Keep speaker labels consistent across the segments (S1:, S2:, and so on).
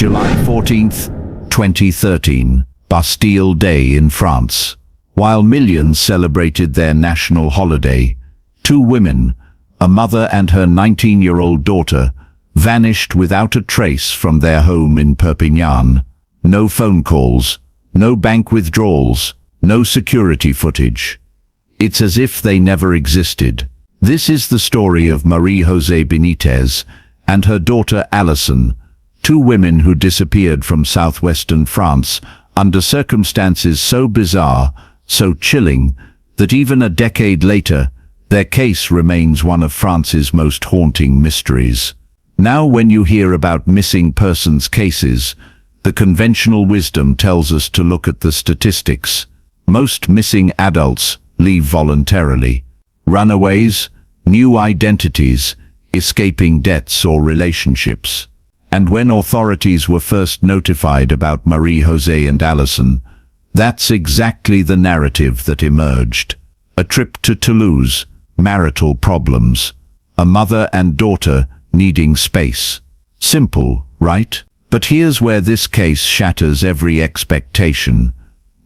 S1: July 14th, 2013, Bastille Day in France. While millions celebrated their national holiday, two women, a mother and her 19-year-old daughter, vanished without a trace from their home in Perpignan. No phone calls, no bank withdrawals, no security footage. It's as if they never existed. This is the story of Marie-José Benitez and her daughter Allison, two women who disappeared from southwestern France under circumstances so bizarre, so chilling, that even a decade later, their case remains one of France's most haunting mysteries. Now, when you hear about missing persons cases, the conventional wisdom tells us to look at the statistics. Most missing adults leave voluntarily. Runaways, new identities, escaping debts or relationships. And when authorities were first notified about Marie-José and Allison, that's exactly the narrative that emerged. A trip to Toulouse, marital problems, a mother and daughter needing space. Simple, right? But here's where this case shatters every expectation.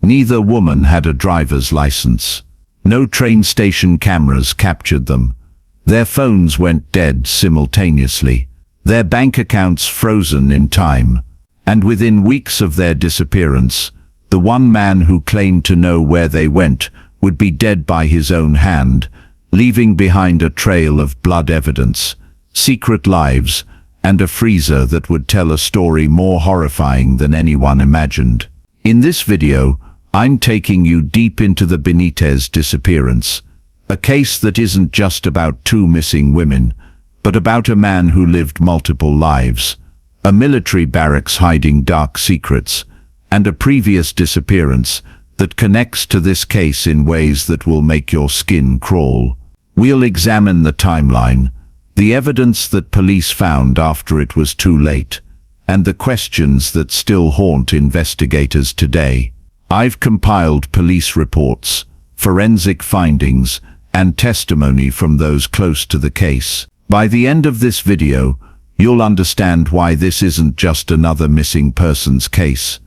S1: Neither woman had a driver's license. No train station cameras captured them. Their phones went dead simultaneously. Their bank accounts frozen in time. And within weeks of their disappearance, the one man who claimed to know where they went would be dead by his own hand, leaving behind a trail of blood evidence, secret lives, and a freezer that would tell a story more horrifying than anyone imagined. In this video, I'm taking you deep into the Benitez disappearance, a case that isn't just about two missing women, but about a man who lived multiple lives, a military barracks hiding dark secrets, and a previous disappearance that connects to this case in ways that will make your skin crawl. We'll examine the timeline, the evidence that police found after it was too late, and the questions that still haunt investigators today. I've compiled police reports, forensic findings, and testimony from those close to the case. By the end of this video, you'll understand why this isn't just another missing persons case.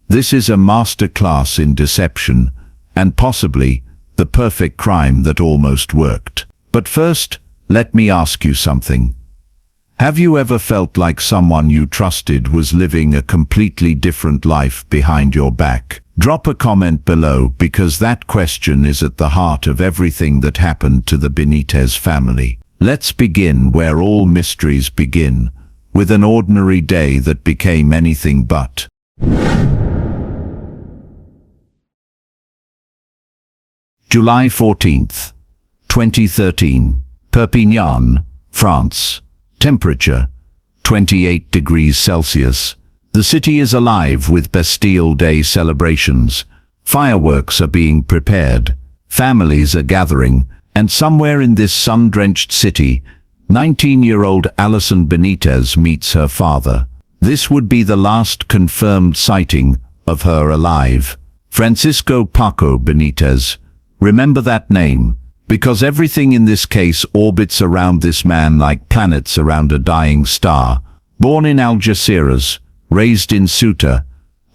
S1: This is a masterclass in deception, and possibly the perfect crime that almost worked. But first, let me ask you something. Have you ever felt like someone you trusted was living a completely different life behind your back? Drop a comment below, because that question is at the heart of everything that happened to the Benitez family. Let's begin where all mysteries begin, with an ordinary day that became anything but. July 14th, 2013, Perpignan, France. Temperature, 28 degrees Celsius. The city is alive with Bastille Day celebrations. Fireworks are being prepared. Families are gathering. And somewhere in this sun-drenched city, 19-year-old Allison Benitez meets her father. This would be the last confirmed sighting of her alive. Francisco Paco Benitez. Remember that name, because everything in this case orbits around this man like planets around a dying star. Born in Algeciras, raised in Ceuta,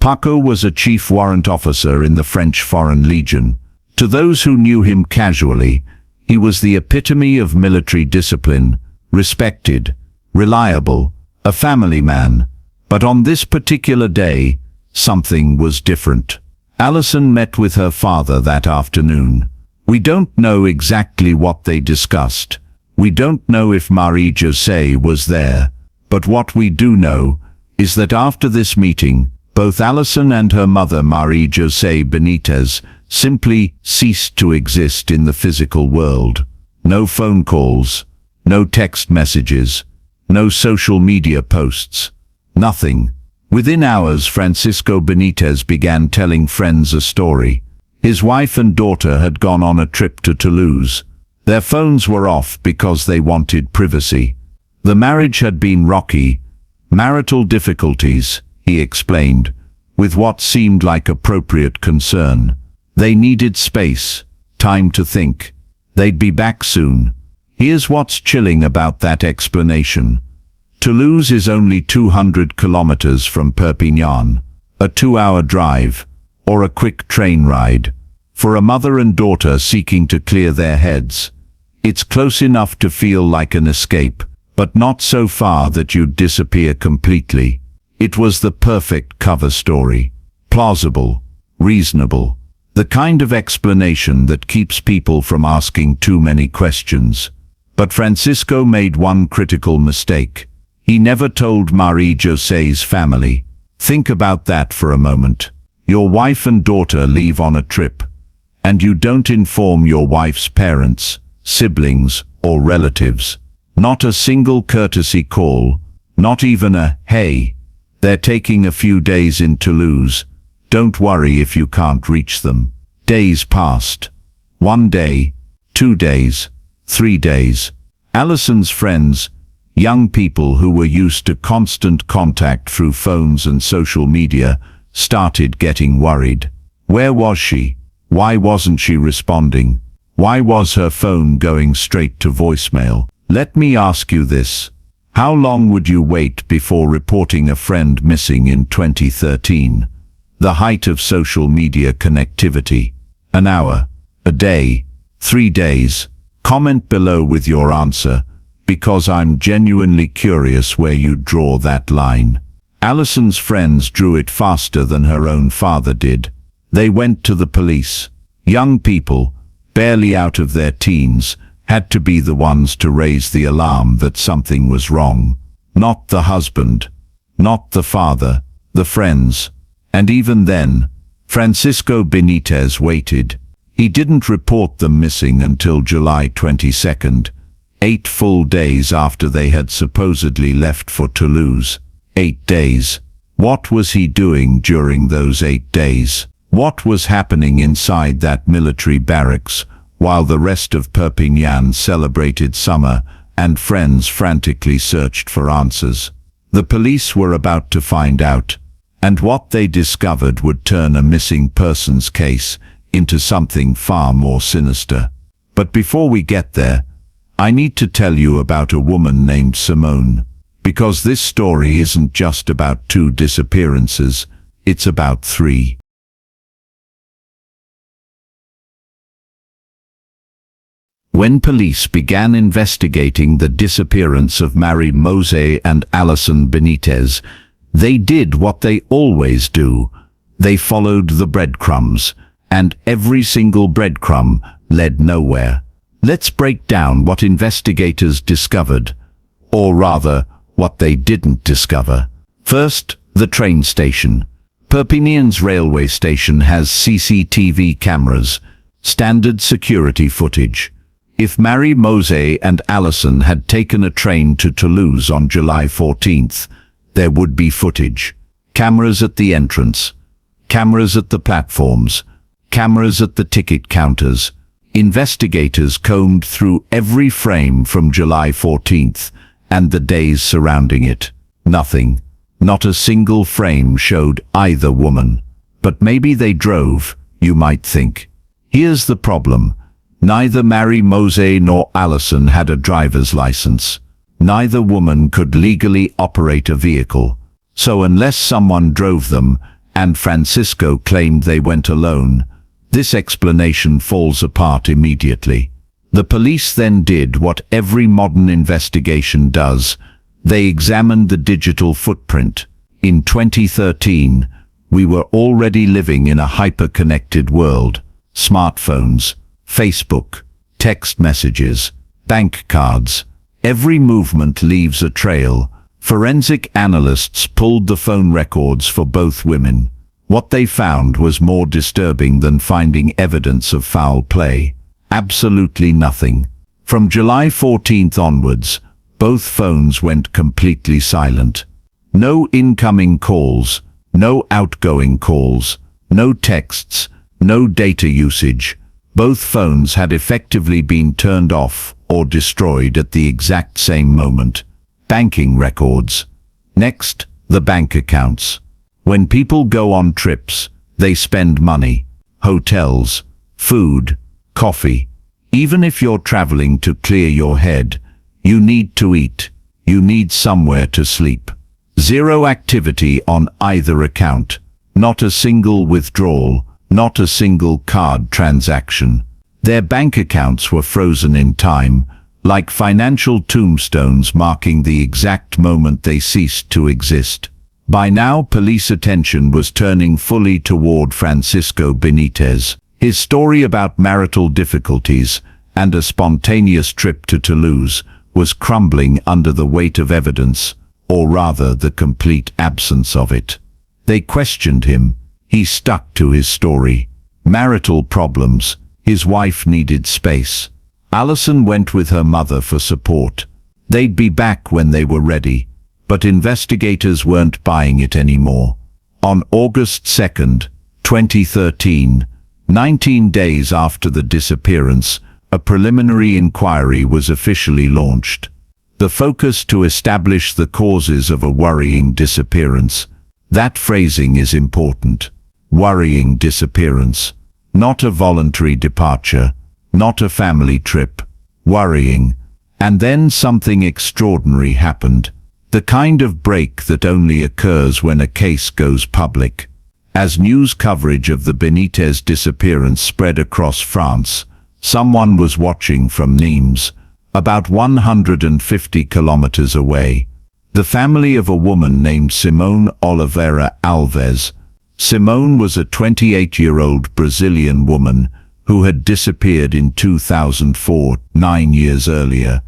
S1: Paco was a chief warrant officer in the French Foreign Legion. To those who knew him casually, he was the epitome of military discipline, respected, reliable, a family man. But on this particular day, something was different. Allison met with her father that afternoon. We don't know exactly what they discussed. We don't know if Marie-José was there. But what we do know is that after this meeting, both Allison and her mother Marie-José Benitez simply ceased to exist in the physical world. No phone calls, no text messages, no social media posts, nothing. Within hours, Francisco Benitez began telling friends a story. His wife and daughter had gone on a trip to Toulouse. Their phones were off because they wanted privacy. The marriage had been rocky, marital difficulties, he explained, with what seemed like appropriate concern. They needed space, time to think. They'd be back soon. Here's what's chilling about that explanation. Toulouse is only 200 kilometers from Perpignan, a 2-hour drive, or a quick train ride. For a mother and daughter seeking to clear their heads, it's close enough to feel like an escape, but not so far that you'd disappear completely. It was the perfect cover story. Plausible, reasonable, the kind of explanation that keeps people from asking too many questions. But Francisco made one critical mistake. He never told Marie-José's family. Think about that for a moment. Your wife and daughter leave on a trip, and you don't inform your wife's parents, siblings, or relatives. Not a single courtesy call, not even a, "Hey, they're taking a few days in Toulouse. Don't worry if you can't reach them." Days passed. 1 day, 2 days, 3 days. Allison's friends, young people who were used to constant contact through phones and social media, started getting worried. Where was she? Why wasn't she responding? Why was her phone going straight to voicemail? Let me ask you this. How long would you wait before reporting a friend missing in 2013? The height of social media connectivity. An hour, a day, 3 days. Comment below with your answer, because I'm genuinely curious where you draw that line. Allison's friends drew it faster than her own father did. They went to the police. Young people, barely out of their teens, had to be the ones to raise the alarm that something was wrong. Not the husband, not the father, the friends. And even then, Francisco Benitez waited. He didn't report them missing until July 22nd, 8 full days after they had supposedly left for Toulouse. 8 days. What was he doing during those 8 days? What was happening inside that military barracks while the rest of Perpignan celebrated summer and friends frantically searched for answers? The police were about to find out, and what they discovered would turn a missing persons case into something far more sinister. But before we get there, I need to tell you about a woman named Simone, because this story isn't just about 2 disappearances, it's about 3. When police began investigating the disappearance of Marie-José and Allison Benitez, they did what they always do. They followed the breadcrumbs, and every single breadcrumb led nowhere. Let's break down what investigators discovered, or rather, what they didn't discover. First, the train station. Perpignan's railway station has CCTV cameras, standard security footage. If Marie-José and Allison had taken a train to Toulouse on July 14th, there would be footage. Cameras at the entrance, cameras at the platforms, cameras at the ticket counters. Investigators combed through every frame from July 14th and the days surrounding it. Nothing, not a single frame showed either woman. But maybe they drove, you might think. Here's the problem. Neither Marie-José nor Allison had a driver's license. Neither woman could legally operate a vehicle. So unless someone drove them, and Francisco claimed they went alone, this explanation falls apart immediately. The police then did what every modern investigation does. They examined the digital footprint. In 2013, we were already living in a hyper-connected world. Smartphones, Facebook, text messages, bank cards. Every movement leaves a trail. Forensic analysts pulled the phone records for both women. What they found was more disturbing than finding evidence of foul play. Absolutely nothing. From July 14th onwards, both phones went completely silent. No incoming calls, no outgoing calls, no texts, no data usage. Both phones had effectively been turned off or destroyed at the exact same moment. Banking records. Next, the bank accounts. When people go on trips, they spend money. Hotels, food, coffee. Even if you're traveling to clear your head, you need to eat. You need somewhere to sleep. Zero activity on either account. Not a single withdrawal, not a single card transaction. Their bank accounts were frozen in time, like financial tombstones marking the exact moment they ceased to exist. By now, police attention was turning fully toward Francisco Benitez. His story about marital difficulties and a spontaneous trip to Toulouse was crumbling under the weight of evidence, or rather the complete absence of it. They questioned him. He stuck to his story. Marital problems. His wife needed space. Allison went with her mother for support. They'd be back when they were ready, but investigators weren't buying it anymore. On August 2nd, 2013, 19 days after the disappearance, a preliminary inquiry was officially launched. The focus to establish the causes of a worrying disappearance. That phrasing is important. Worrying disappearance. Not a voluntary departure. Not a family trip. Worrying. And then something extraordinary happened. The kind of break that only occurs when a case goes public. As news coverage of the Benitez disappearance spread across France, someone was watching from Nimes, about 150 kilometers away. The family of a woman named Simone Oliveira Alves. Simone was a 28-year-old Brazilian woman who had disappeared in 2004, 9 years earlier,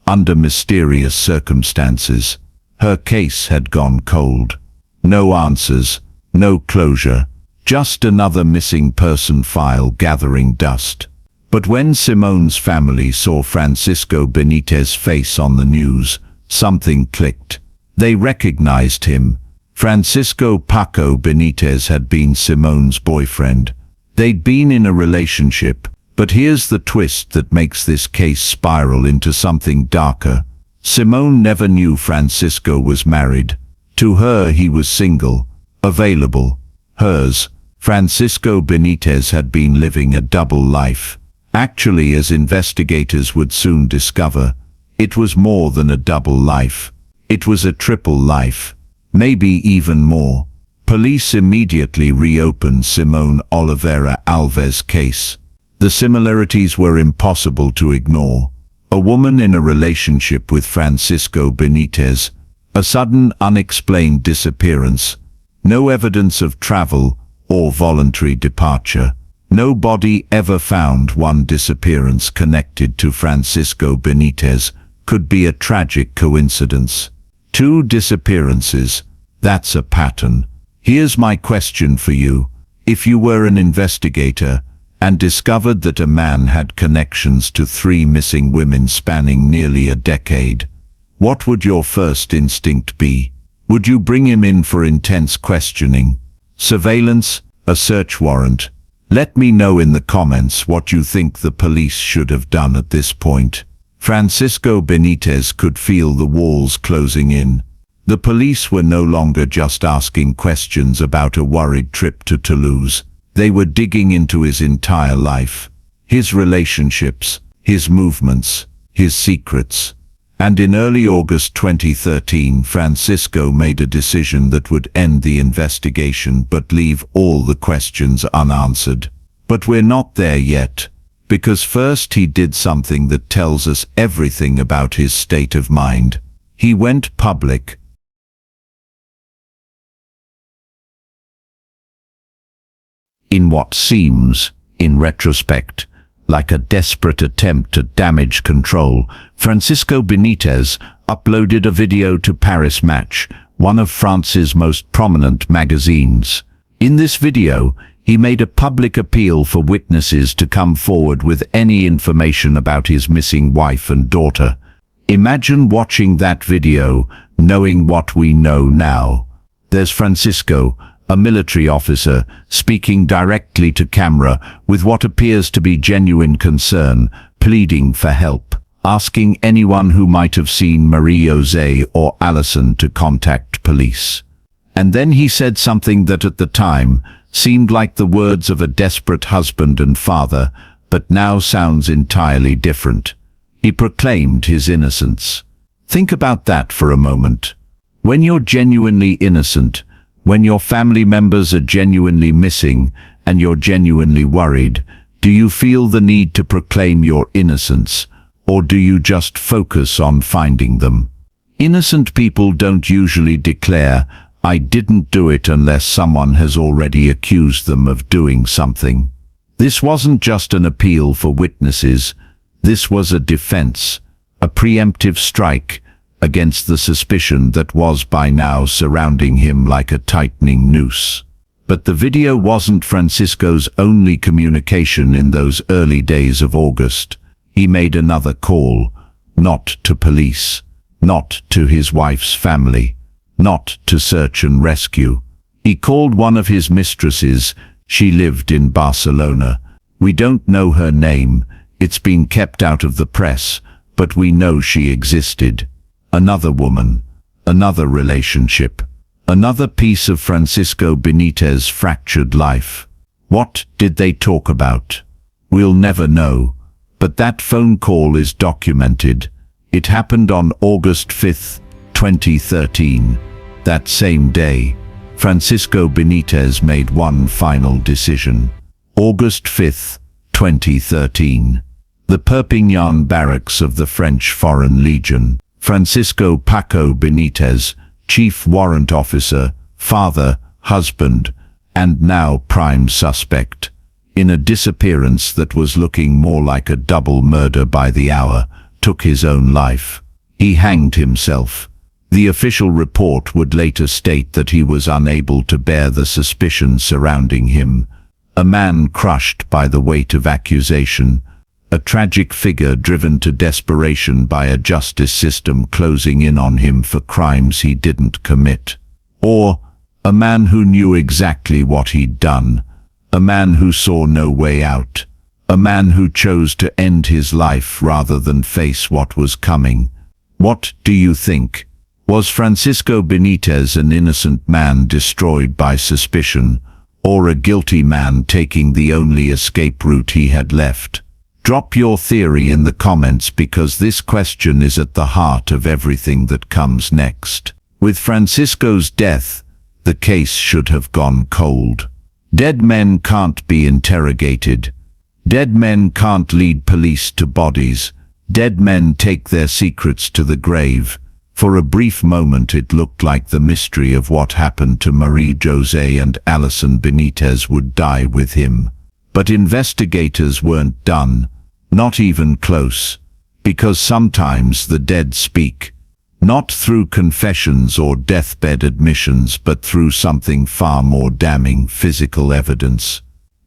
S1: under mysterious circumstances. Her case had gone cold. No answers, no closure, just another missing person file gathering dust. But when Simone's family saw Francisco Benitez's face on the news, something clicked. They recognized him. Francisco Paco Benitez had been Simone's boyfriend. They'd been in a relationship, but here's the twist that makes this case spiral into something darker. Simone never knew Francisco was married. To her, he was single, available. Hers, Francisco Benitez, had been living a double life. Actually, as investigators would soon discover, it was more than a double life. It was a triple life. Maybe even more. Police immediately reopened Simone Oliveira Alves' case. The similarities were impossible to ignore. A woman in a relationship with Francisco Benitez, a sudden unexplained disappearance, no evidence of travel or voluntary departure. No body ever found. One disappearance connected to Francisco Benitez could be a tragic coincidence. 2 disappearances, that's a pattern. Here's my question for you. If you were an investigator and discovered that a man had connections to 3 missing women spanning nearly a decade, what would your first instinct be? Would you bring him in for intense questioning? Surveillance? A search warrant? Let me know in the comments what you think the police should have done at this point. Francisco Benitez could feel the walls closing in. The police were no longer just asking questions about a worried trip to Toulouse. They were digging into his entire life. His relationships, his movements, his secrets. And in early August 2013, Francisco made a decision that would end the investigation but leave all the questions unanswered. But we're not there yet. Because first he did something that tells us everything about his state of mind. He went public. In what seems, in retrospect, like a desperate attempt at damage control, Francisco Benitez uploaded a video to Paris Match, one of France's most prominent magazines. In this video, he made a public appeal for witnesses to come forward with any information about his missing wife and daughter. Imagine watching that video, knowing what we know now. There's Francisco, a military officer, speaking directly to camera with what appears to be genuine concern, pleading for help, asking anyone who might have seen Marie-José or Allison to contact police. And then he said something that at the time seemed like the words of a desperate husband and father, but now sounds entirely different. He proclaimed his innocence. Think about that for a moment. When you're genuinely innocent, when your family members are genuinely missing, and you're genuinely worried, do you feel the need to proclaim your innocence, or do you just focus on finding them? Innocent people don't usually declare, "I didn't do it," unless someone has already accused them of doing something. This wasn't just an appeal for witnesses. This was a defense, a preemptive strike against the suspicion that was by now surrounding him like a tightening noose. But the video wasn't Francisco's only communication in those early days of August. He made another call, not to police, not to his wife's family, not to search and rescue. He called one of his mistresses. She lived in Barcelona. We don't know her name. It's been kept out of the press, but we know she existed. Another woman, another relationship, another piece of Francisco Benitez's fractured life. What did they talk about? We'll never know, but that phone call is documented. It happened on August 5th, 2013. That same day, Francisco Benitez made one final decision. August 5th, 2013. The Perpignan barracks of the French Foreign Legion. Francisco Paco Benitez, chief warrant officer, father, husband, and now prime suspect, in a disappearance that was looking more like a double murder by the hour, took his own life. He hanged himself. The official report would later state that he was unable to bear the suspicion surrounding him. A man crushed by the weight of accusation, a tragic figure driven to desperation by a justice system closing in on him for crimes he didn't commit. Or a man who knew exactly what he'd done, a man who saw no way out, a man who chose to end his life rather than face what was coming. What do you think? Was Francisco Benitez an innocent man destroyed by suspicion, or a guilty man taking the only escape route he had left? Drop your theory in the comments, because this question is at the heart of everything that comes next. With Francisco's death, the case should have gone cold. Dead men can't be interrogated. Dead men can't lead police to bodies. Dead men take their secrets to the grave. For a brief moment it looked like the mystery of what happened to Marie-José and Allison Benitez would die with him. But investigators weren't done, not even close, because sometimes the dead speak, not through confessions or deathbed admissions, but through something far more damning: physical evidence.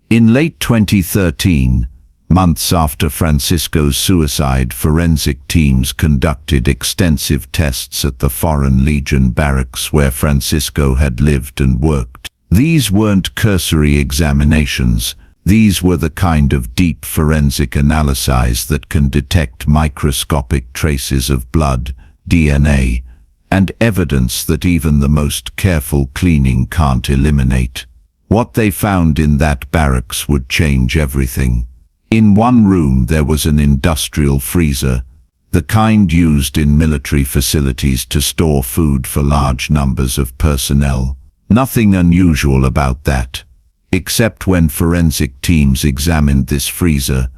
S1: In late 2013, months after Francisco's suicide, forensic teams conducted extensive tests at the Foreign Legion barracks where Francisco had lived and worked. These weren't cursory examinations. These were the kind of deep forensic analyses that can detect microscopic traces of blood, DNA, and evidence that even the most careful cleaning can't eliminate. What they found in that barracks would change everything. In one room there was an industrial freezer, the kind used in military facilities to store food for large numbers of personnel. Nothing unusual about that. Except when forensic teams examined this freezer,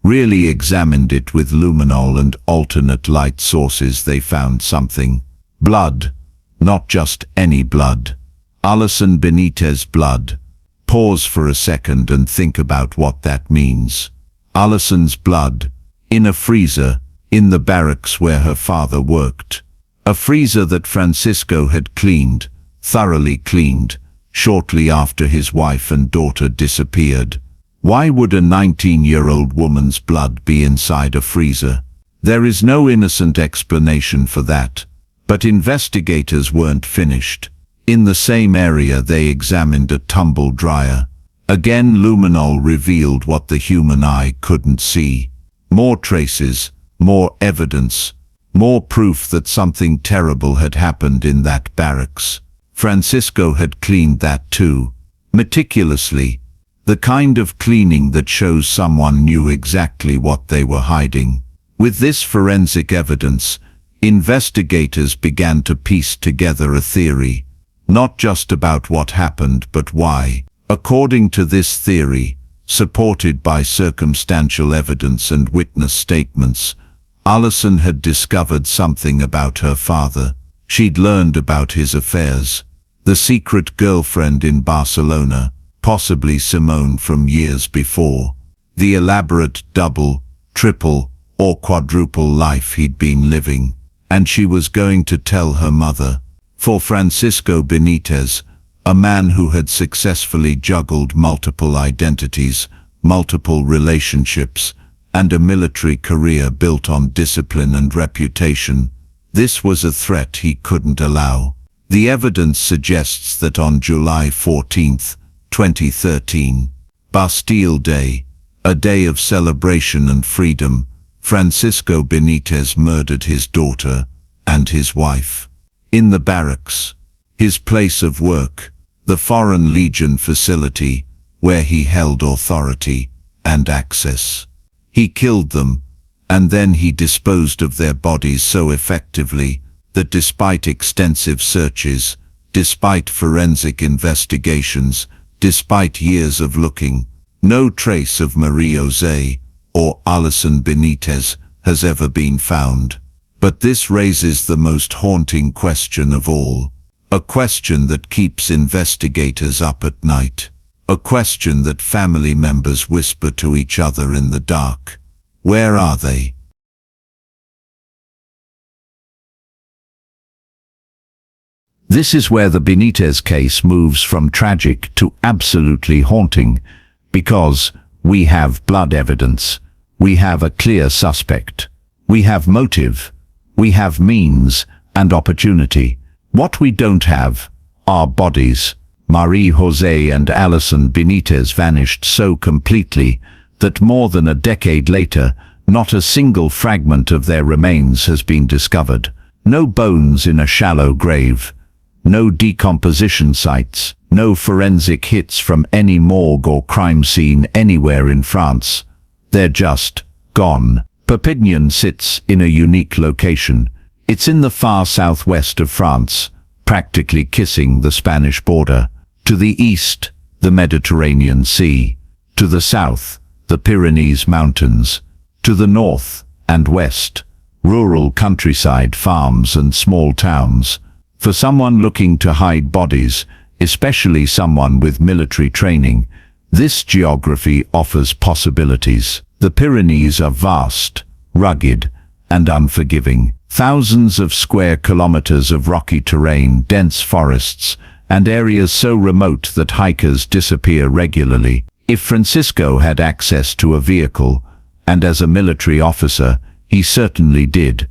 S1: really examined it with luminol and alternate light sources, they found something. Blood. Not just any blood. Allison Benitez blood. Pause for a second and think about what that means. Allison's blood. In a freezer, in the barracks where her father worked. A freezer that Francisco had cleaned, thoroughly cleaned, shortly after his wife and daughter disappeared. Why would a 19-year-old woman's blood be inside a freezer? There is no innocent explanation for that. But investigators weren't finished. In the same area they examined a tumble dryer. Again, luminol revealed what the human eye couldn't see. More traces, more evidence, more proof that something terrible had happened in that barracks. Francisco had cleaned that too, meticulously, the kind of cleaning that shows someone knew exactly what they were hiding. With this forensic evidence, investigators began to piece together a theory, not just about what happened but why. According to this theory, supported by circumstantial evidence and witness statements, Allison had discovered something about her father. She'd learned about his affairs, the secret girlfriend in Barcelona, possibly Simone from years before, the elaborate double, triple, or quadruple life he'd been living, and she was going to tell her mother. For Francisco Benitez, a man who had successfully juggled multiple identities, multiple relationships, and a military career built on discipline and reputation, this was a threat he couldn't allow. The evidence suggests that on July 14, 2013, Bastille Day, a day of celebration and freedom, Francisco Benitez murdered his daughter and his wife. In the barracks, his place of work, the Foreign Legion facility, where he held authority and access. He killed them, and then he disposed of their bodies so effectively that despite extensive searches, despite forensic investigations, despite years of looking, no trace of Marie-José or Allison Benitez has ever been found. But this raises the most haunting question of all, a question that keeps investigators up at night, a question that family members whisper to each other in the dark. Where are they? This is where the Benitez case moves from tragic to absolutely haunting, because we have blood evidence, we have a clear suspect, we have motive, we have means and opportunity. What we don't have are bodies. Marie-José and Allison Benitez vanished so completely that more than a decade later, not a single fragment of their remains has been discovered. No bones in a shallow grave, no decomposition sites, no forensic hits from any morgue or crime scene anywhere in France. They're just gone. Perpignan sits in a unique location. It's in the far southwest of France, practically kissing the Spanish border. To the east, the Mediterranean Sea. To the south, the Pyrenees Mountains. To the north and west, rural countryside, farms and small towns. For someone looking to hide bodies, especially someone with military training, this geography offers possibilities. The Pyrenees are vast, rugged, and unforgiving. Thousands of square kilometers of rocky terrain, dense forests, and areas so remote that hikers disappear regularly. If Francisco had access to a vehicle, and as a military officer, he certainly did,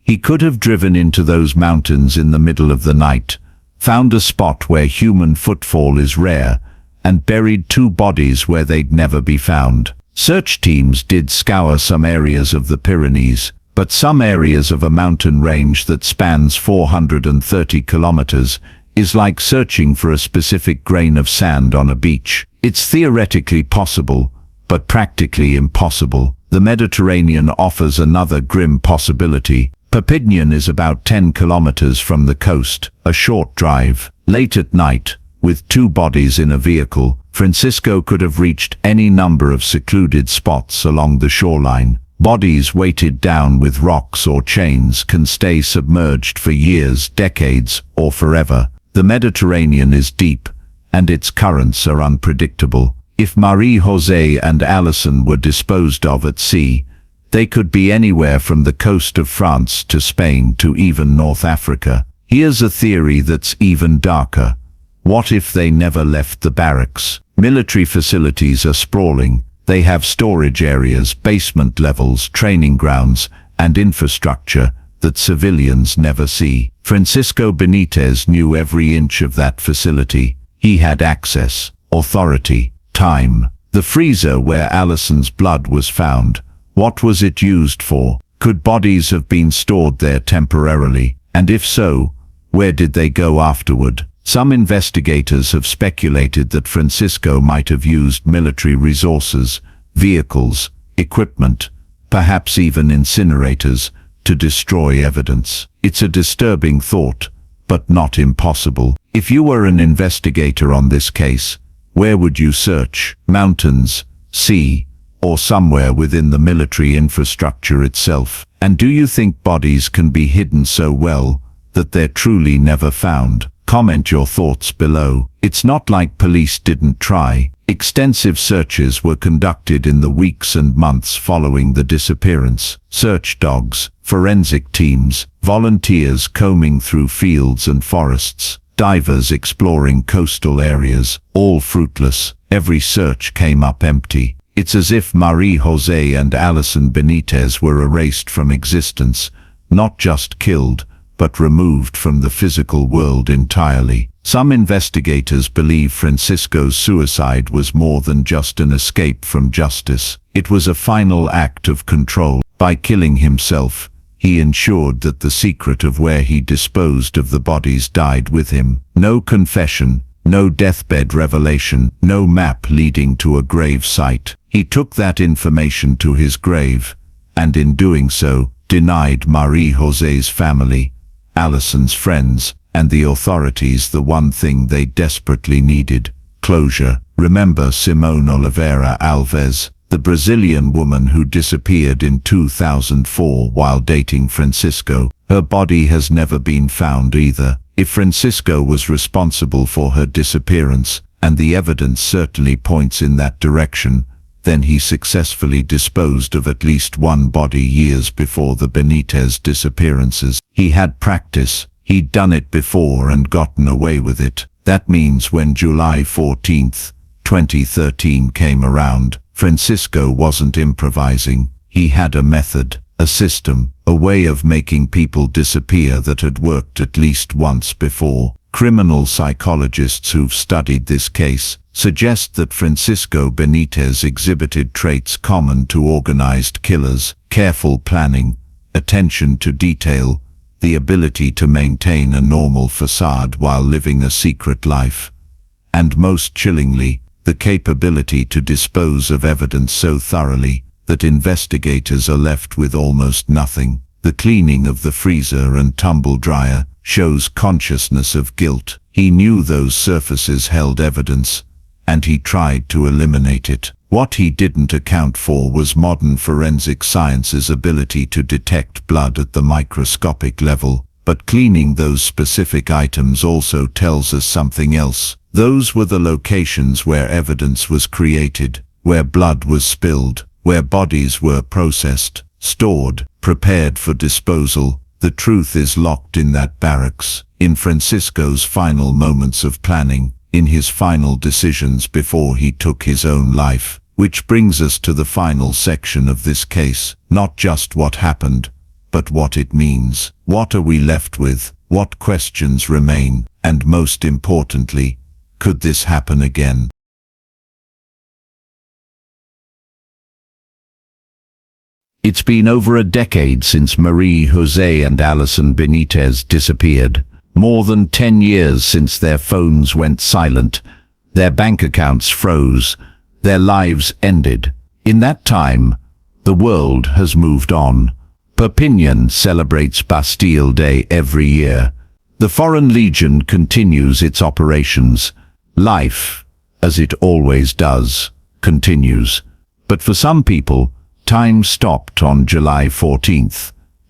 S1: he could have driven into those mountains in the middle of the night, found a spot where human footfall is rare, and buried two bodies where they'd never be found. Search teams did scour some areas of the Pyrenees, but some areas of a mountain range that spans 430 kilometers is like searching for a specific grain of sand on a beach. It's theoretically possible, but practically impossible. The Mediterranean offers another grim possibility. Perpignan is about 10 kilometers from the coast, a short drive. Late at night, with two bodies in a vehicle, Francisco could have reached any number of secluded spots along the shoreline. Bodies weighted down with rocks or chains can stay submerged for years, decades, or forever. The Mediterranean is deep, and its currents are unpredictable. If Marie-José and Allison were disposed of at sea, they could be anywhere from the coast of France to Spain to even North Africa. Here's a theory that's even darker. What if they never left the barracks? Military facilities are sprawling. They have storage areas, basement levels, training grounds, and infrastructure that civilians never see. Francisco Benitez knew every inch of that facility. He had access, authority, time. The freezer where Allison's blood was found, what was it used for? Could bodies have been stored there temporarily? And if so, where did they go afterward? Some investigators have speculated that Francisco might have used military resources, vehicles, equipment, perhaps even incinerators, to destroy evidence. It's a disturbing thought, but not impossible. If you were an investigator on this case, where would you search? Mountains, sea, or somewhere within the military infrastructure itself? And do you think bodies can be hidden so well that they're truly never found? Comment your thoughts below. It's not like police didn't try. Extensive searches were conducted in the weeks and months following the disappearance. Search dogs, forensic teams, volunteers combing through fields and forests, divers exploring coastal areas, all fruitless. Every search came up empty. It's as if Marie-José and Allison Benitez were erased from existence, not just killed, but removed from the physical world entirely. Some investigators believe Francisco's suicide was more than just an escape from justice. It was a final act of control. By killing himself, he ensured that the secret of where he disposed of the bodies died with him. No confession, no deathbed revelation, no map leading to a grave site. He took that information to his grave, and in doing so, denied Marie-José's family, Allison's friends, and the authorities the one thing they desperately needed: closure. Remember Simone Oliveira Alves, the Brazilian woman who disappeared in 2004 while dating Francisco? Her body has never been found either. If Francisco was responsible for her disappearance, and the evidence certainly points in that direction, then he successfully disposed of at least one body years before the Benitez disappearances. He had practice. He'd done it before and gotten away with it. That means when July 14, 2013 came around, Francisco wasn't improvising. He had a method, a system, a way of making people disappear that had worked at least once before. Criminal psychologists who've studied this case suggest that Francisco Benitez exhibited traits common to organized killers: careful planning, attention to detail, the ability to maintain a normal facade while living a secret life, and most chillingly, the capability to dispose of evidence so thoroughly that investigators are left with almost nothing. The cleaning of the freezer and tumble dryer shows consciousness of guilt. He knew those surfaces held evidence, and he tried to eliminate it. What he didn't account for was modern forensic science's ability to detect blood at the microscopic level. But cleaning those specific items also tells us something else. Those were the locations where evidence was created, where blood was spilled, where bodies were processed, stored, prepared for disposal. The truth is locked in that barracks, in Francisco's final moments of planning, in his final decisions before he took his own life. Which brings us to the final section of this case. Not just what happened, but what it means. What are we left with? What questions remain? And most importantly, could this happen again? It's been over a decade since Marie-José and Allison Benitez disappeared. More than 10 years since their phones went silent, their bank accounts froze, their lives ended. In that time, the world has moved on. Perpignan celebrates Bastille Day every year. The Foreign Legion continues its operations. Life, as it always does, continues. But for some people, time stopped on July 14,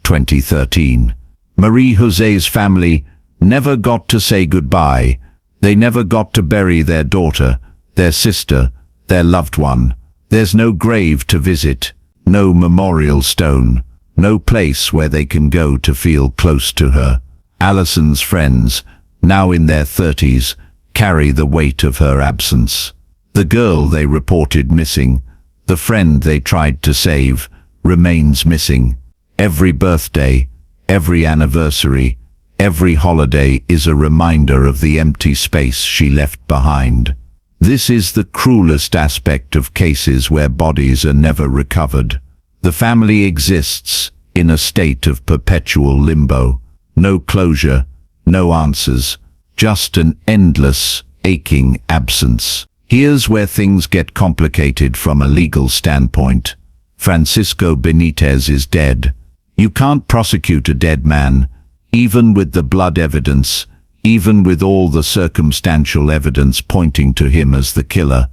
S1: 2013. Marie-José's family never got to say goodbye. They never got to bury their daughter, their sister, their loved one. There's no grave to visit, no memorial stone, no place where they can go to feel close to her. Allison's friends, now in their 30s, carry the weight of her absence. The girl they reported missing, the friend they tried to save, remains missing. Every birthday, every anniversary, every holiday is a reminder of the empty space she left behind. This is the cruelest aspect of cases where bodies are never recovered. The family exists in a state of perpetual limbo. No closure, no answers, just an endless, aching absence. Here's where things get complicated from a legal standpoint. Francisco Benitez is dead. You can't prosecute a dead man, even with the blood evidence, even with all the circumstantial evidence pointing to him as the killer.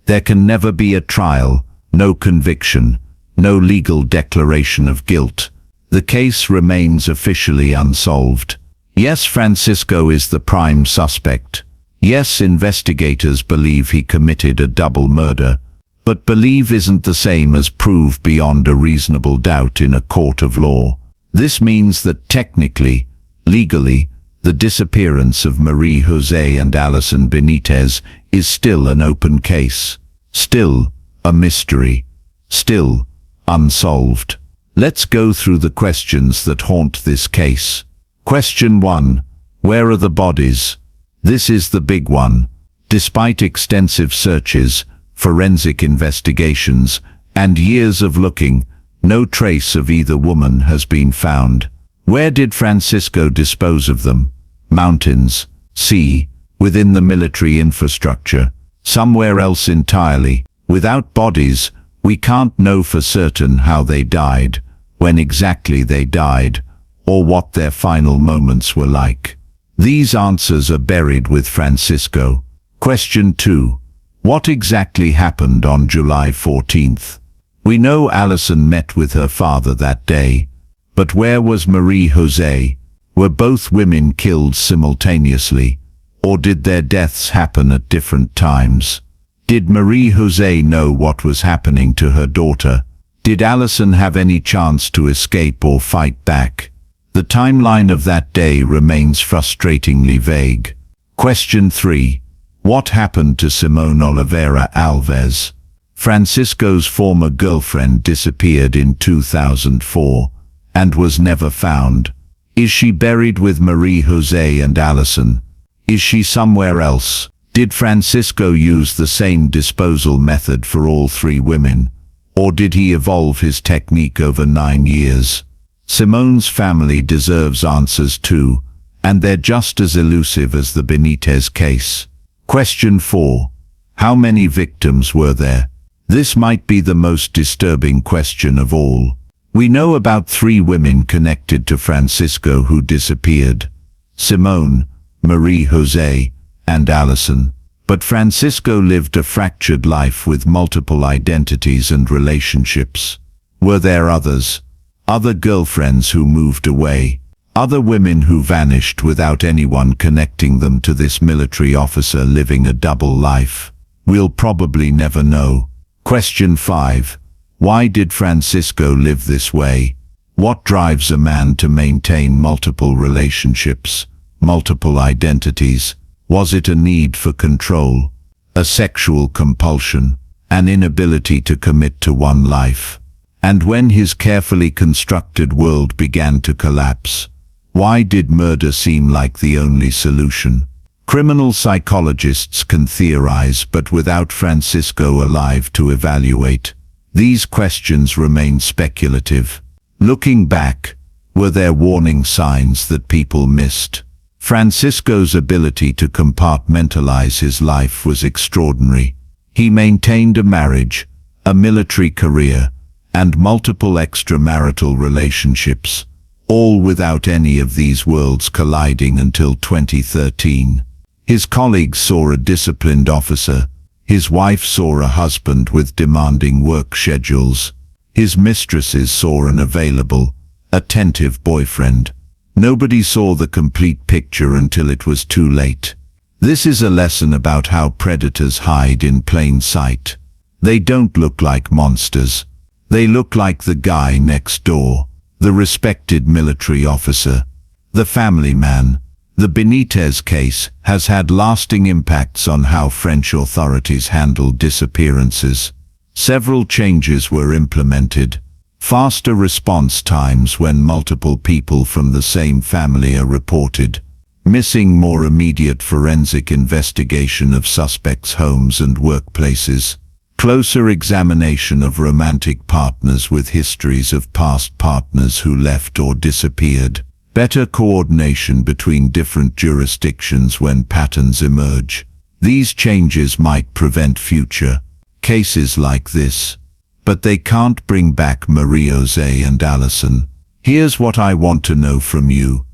S1: There can never be a trial, no conviction, no legal declaration of guilt. The case remains officially unsolved. Yes, Francisco is the prime suspect. Yes, investigators believe he committed a double murder. But believe isn't the same as prove beyond a reasonable doubt in a court of law. This means that technically, legally, the disappearance of Marie-José and Allison Benitez is still an open case, still a mystery, still unsolved. Let's go through the questions that haunt this case. Question 1. Where are the bodies? This is the big one. Despite extensive searches, forensic investigations, and years of looking, no trace of either woman has been found. Where did Francisco dispose of them? Mountains, sea, within the military infrastructure, somewhere else entirely. Without bodies, we can't know for certain how they died, when exactly they died, or what their final moments were like. These answers are buried with Francisco. Question 2. What exactly happened on July 14th? We know Allison met with her father that day, but where was Marie-José? Were both women killed simultaneously, or did their deaths happen at different times? Did Marie-José know what was happening to her daughter? Did Allison have any chance to escape or fight back? The timeline of that day remains frustratingly vague. Question 3. What happened to Simone Oliveira Alves? Francisco's former girlfriend disappeared in 2004 and was never found. Is she buried with Marie-José and Allison? Is she somewhere else? Did Francisco use the same disposal method for all three women, or did he evolve his technique over 9 years? Simone's family deserves answers too, and they're just as elusive as the Benitez case. Question 4. How many victims were there? This might be the most disturbing question of all. We know about 3 women connected to Francisco who disappeared: Simone, Marie-José, and Allison. But Francisco lived a fractured life with multiple identities and relationships. Were there others? Other girlfriends who moved away? Other women who vanished without anyone connecting them to this military officer living a double life? We'll probably never know. Question 5. Why did Francisco live this way? What drives a man to maintain multiple relationships, multiple identities? Was it a need for control, a sexual compulsion, an inability to commit to one life? And when his carefully constructed world began to collapse, why did murder seem like the only solution? Criminal psychologists can theorize, but without Francisco alive to evaluate, these questions remain speculative. Looking back, were there warning signs that people missed? Francisco's ability to compartmentalize his life was extraordinary. He maintained a marriage, a military career, and multiple extramarital relationships, all without any of these worlds colliding until 2013. His colleagues saw a disciplined officer. His wife saw a husband with demanding work schedules. His mistresses saw an available, attentive boyfriend. Nobody saw the complete picture until it was too late. This is a lesson about how predators hide in plain sight. They don't look like monsters. They look like the guy next door, the respected military officer, the family man. The Benitez case has had lasting impacts on how French authorities handle disappearances. Several changes were implemented. Faster response times when multiple people from the same family are reported. Missing, more immediate forensic investigation of suspects' homes and workplaces. Closer examination of romantic partners with histories of past partners who left or disappeared. Better coordination between different jurisdictions when patterns emerge. These changes might prevent future cases like this, but they can't bring back Marie-José and Allison. Here's what I want to know from you.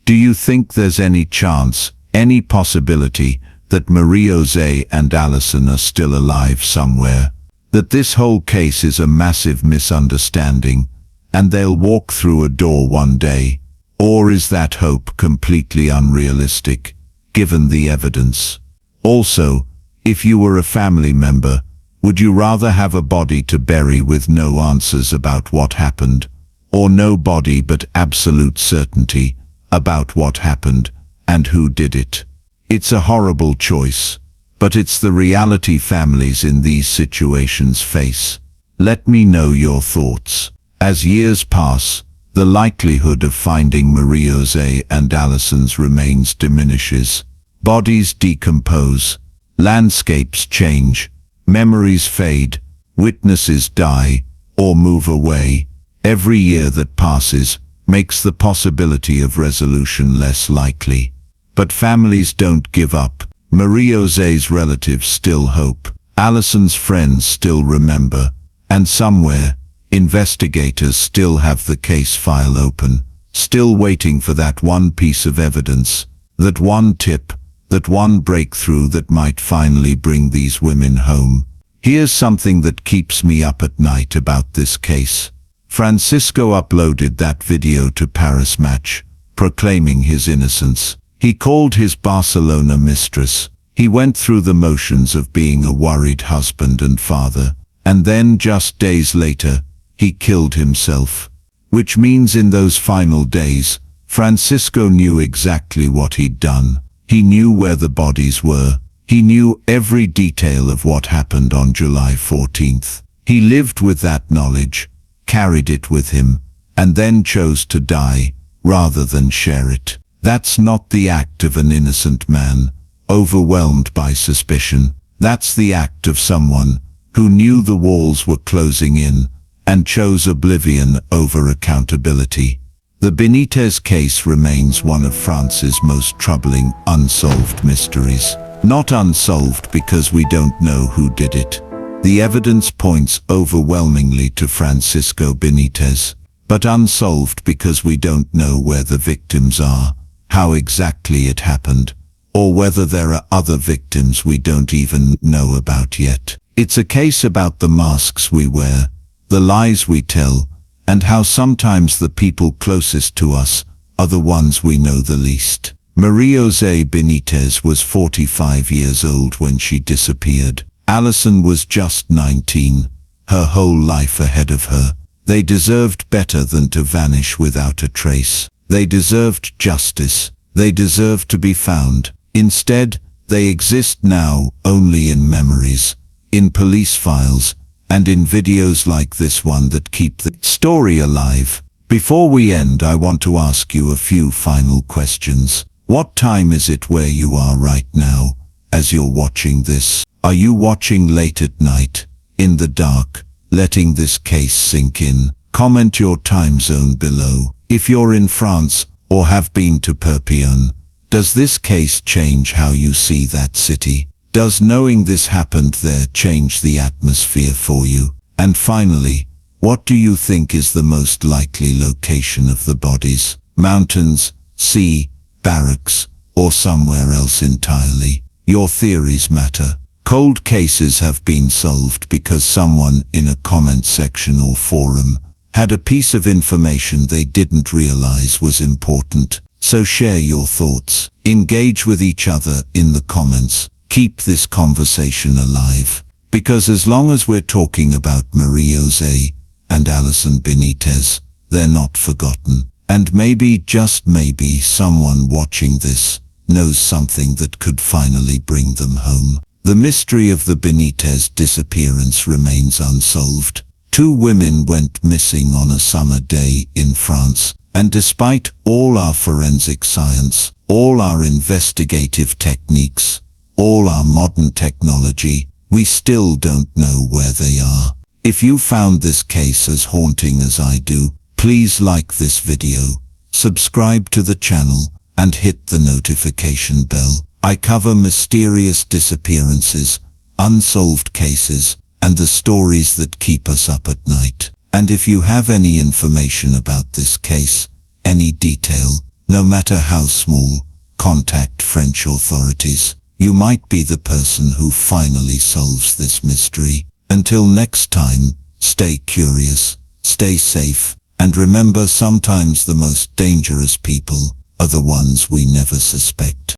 S1: Do you think there's any chance, any possibility, that Marie-José and Allison are still alive somewhere? That this whole case is a massive misunderstanding, and they'll walk through a door one day? Or is that hope completely unrealistic, given the evidence? Also, if you were a family member, would you rather have a body to bury with no answers about what happened, or no body but absolute certainty about what happened and who did it? It's a horrible choice, but it's the reality families in these situations face. Let me know your thoughts. As years pass, the likelihood of finding Marie-José and Allison's remains diminishes. Bodies decompose, landscapes change, memories fade, witnesses die or move away. Every year that passes makes the possibility of resolution less likely. But families don't give up. Marie-José's relatives still hope. Allison's friends still remember. And somewhere, investigators still have the case file open, still waiting for that one piece of evidence, that one tip, that one breakthrough that might finally bring these women home. Here's something that keeps me up at night about this case. Francisco uploaded that video to Paris Match, proclaiming his innocence. He called his Barcelona mistress. He went through the motions of being a worried husband and father, and then just days later, he killed himself. Which means in those final days, Francisco knew exactly what he'd done. He knew where the bodies were. He knew every detail of what happened on July 14th. He lived with that knowledge, carried it with him, and then chose to die, rather than share it. That's not the act of an innocent man, overwhelmed by suspicion. That's the act of someone who knew the walls were closing in, and chose oblivion over accountability. The Benitez case remains one of France's most troubling unsolved mysteries. Not unsolved because we don't know who did it. The evidence points overwhelmingly to Francisco Benitez, but unsolved because we don't know where the victims are, how exactly it happened, or whether there are other victims we don't even know about yet. It's a case about the masks we wear, the lies we tell, and how sometimes the people closest to us are the ones we know the least. Marie-José Benitez was 45 years old when she disappeared. Allison was just 19, her whole life ahead of her. They deserved better than to vanish without a trace. They deserved justice. They deserved to be found. Instead, they exist now only in memories, in police files, and in videos like this one that keep the story alive. Before we end, I want to ask you a few final questions. What time is it where you are right now, as you're watching this? Are you watching late at night, in the dark, letting this case sink in? Comment your time zone below. If you're in France, or have been to Perpignan, does this case change how you see that city? Does knowing this happened there change the atmosphere for you? And finally, what do you think is the most likely location of the bodies? Mountains, sea, barracks, or somewhere else entirely? Your theories matter. Cold cases have been solved because someone in a comment section or forum had a piece of information they didn't realize was important. So share your thoughts. Engage with each other in the comments. Keep this conversation alive. Because as long as we're talking about Marie-José and Allison Benitez, they're not forgotten. And maybe, just maybe, someone watching this knows something that could finally bring them home. The mystery of the Benitez disappearance remains unsolved. 2 women went missing on a summer day in France, and despite all our forensic science, all our investigative techniques, all our modern technology, we still don't know where they are. If you found this case as haunting as I do, please like this video, subscribe to the channel, and hit the notification bell. I cover mysterious disappearances, unsolved cases, and the stories that keep us up at night.
S2: And if you have any information about this case, any detail, no matter how small, contact French authorities. You might be the person who finally solves this mystery. Until next time, stay curious, stay safe, and remember, sometimes the most dangerous people are the ones we never suspect.